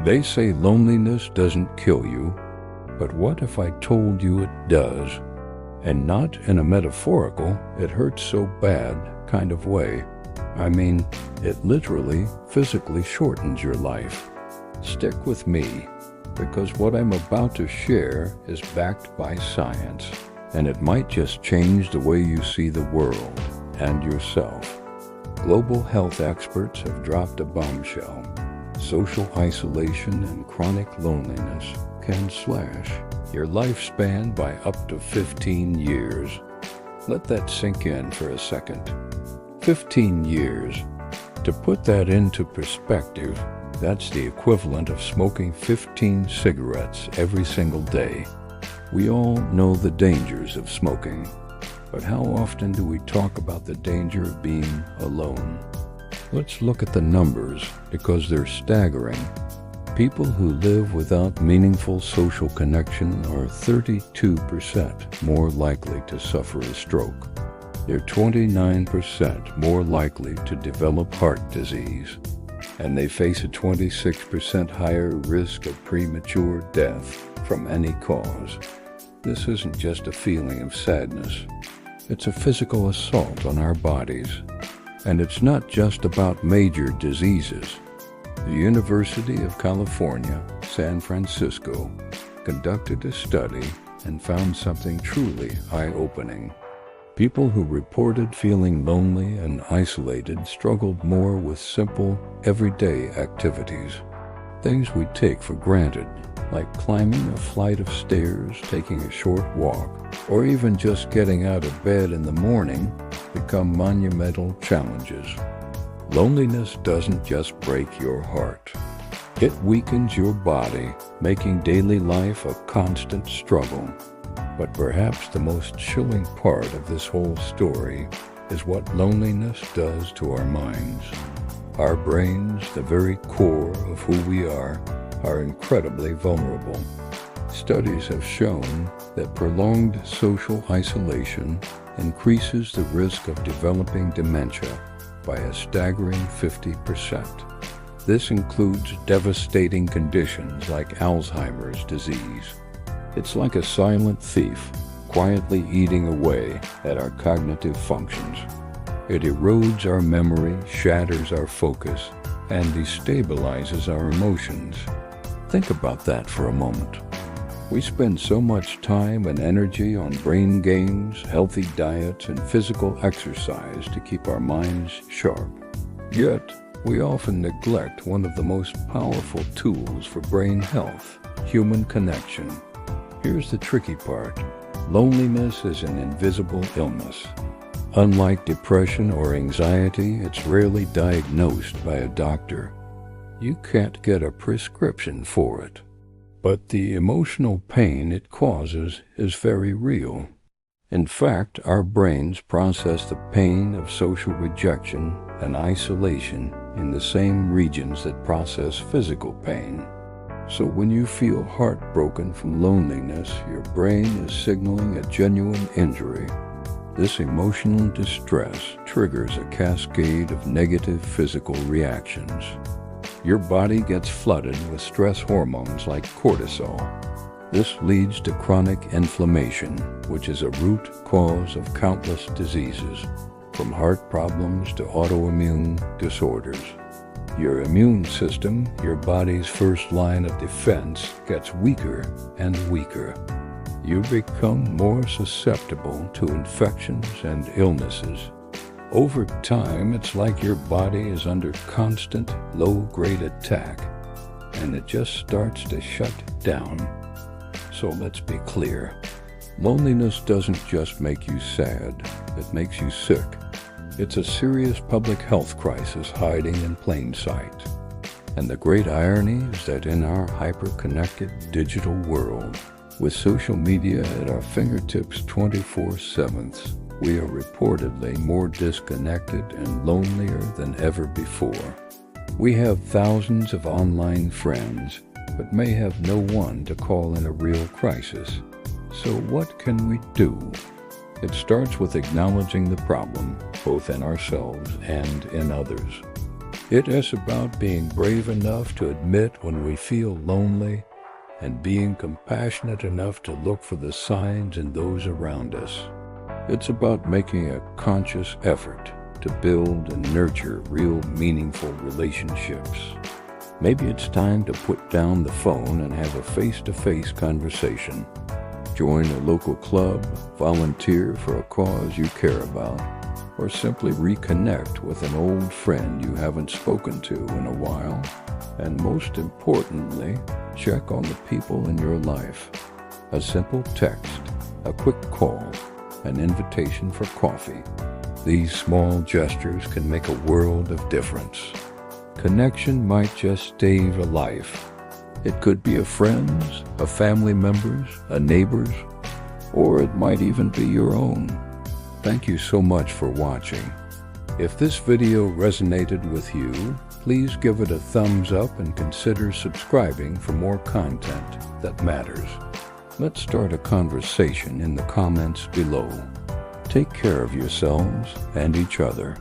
They say loneliness doesn't kill you, but what if I told you it does? And not in a metaphorical, it hurts so bad kind of way. I mean, it literally, physically shortens your life. Stick with me, because what I'm about to share is backed by science, and it might just change the way you see the world and yourself. Global health experts have dropped a bombshell. Social isolation and chronic loneliness can slash your lifespan by up to 15 years. Let that sink in for a second. 15 years. To put that into perspective, that's the equivalent of smoking 15 cigarettes every single day. We all know the dangers of smoking, but how often do we talk about the danger of being alone? Let's look at the numbers, because they're staggering. People who live without meaningful social connection are 32% more likely to suffer a stroke. They're 29% more likely to develop heart disease, and they face a 26% higher risk of premature death from any cause. This isn't just a feeling of sadness. It's a physical assault on our bodies. And it's not just about major diseases. The University of California, San Francisco, conducted a study and found something truly eye-opening. People who reported feeling lonely and isolated struggled more with simple, everyday activities. Things we take for granted, like climbing a flight of stairs, taking a short walk, or even just getting out of bed in the morning, become monumental challenges. Loneliness doesn't just break your heart. It weakens your body, making daily life a constant struggle. But perhaps the most chilling part of this whole story is what loneliness does to our minds. Our brains, the very core of who we are incredibly vulnerable. Studies have shown that prolonged social isolation increases the risk of developing dementia by a staggering 50%. This includes devastating conditions like Alzheimer's disease. It's like a silent thief, quietly eating away at our cognitive functions. It erodes our memory, shatters our focus, and destabilizes our emotions. Think about that for a moment. We spend so much time and energy on brain games, healthy diets, and physical exercise to keep our minds sharp. Yet, we often neglect one of the most powerful tools for brain health, human connection. Here's the tricky part. Loneliness is an invisible illness. Unlike depression or anxiety, it's rarely diagnosed by a doctor. You can't get a prescription for it. But the emotional pain it causes is very real. In fact, our brains process the pain of social rejection and isolation in the same regions that process physical pain. So when you feel heartbroken from loneliness, your brain is signaling a genuine injury. This emotional distress triggers a cascade of negative physical reactions. Your body gets flooded with stress hormones like cortisol. This leads to chronic inflammation, which is a root cause of countless diseases, from heart problems to autoimmune disorders. Your immune system, your body's first line of defense, gets weaker and weaker. You become more susceptible to infections and illnesses. Over time, it's like your body is under constant low-grade attack, and it just starts to shut down. So let's be clear. Loneliness doesn't just make you sad, it makes you sick. It's a serious public health crisis hiding in plain sight. And the great irony is that in our hyper-connected digital world, with social media at our fingertips 24/7, we are reportedly more disconnected and lonelier than ever before. We have thousands of online friends, but may have no one to call in a real crisis. So what can we do? It starts with acknowledging the problem, both in ourselves and in others. It is about being brave enough to admit when we feel lonely and being compassionate enough to look for the signs in those around us. It's about making a conscious effort to build and nurture real meaningful relationships. Maybe it's time to put down the phone and have a face-to-face conversation. Join a local club, volunteer for a cause you care about, or simply reconnect with an old friend you haven't spoken to in a while. And most importantly, check on the people in your life. A simple text, a quick call, an invitation for coffee. These small gestures can make a world of difference. Connection might just save a life. It could be a friend's, a family member's, a neighbor's, or it might even be your own. Thank you so much for watching. If this video resonated with you, please give it a thumbs up and consider subscribing for more content that matters. Let's start a conversation in the comments below. Take care of yourselves and each other.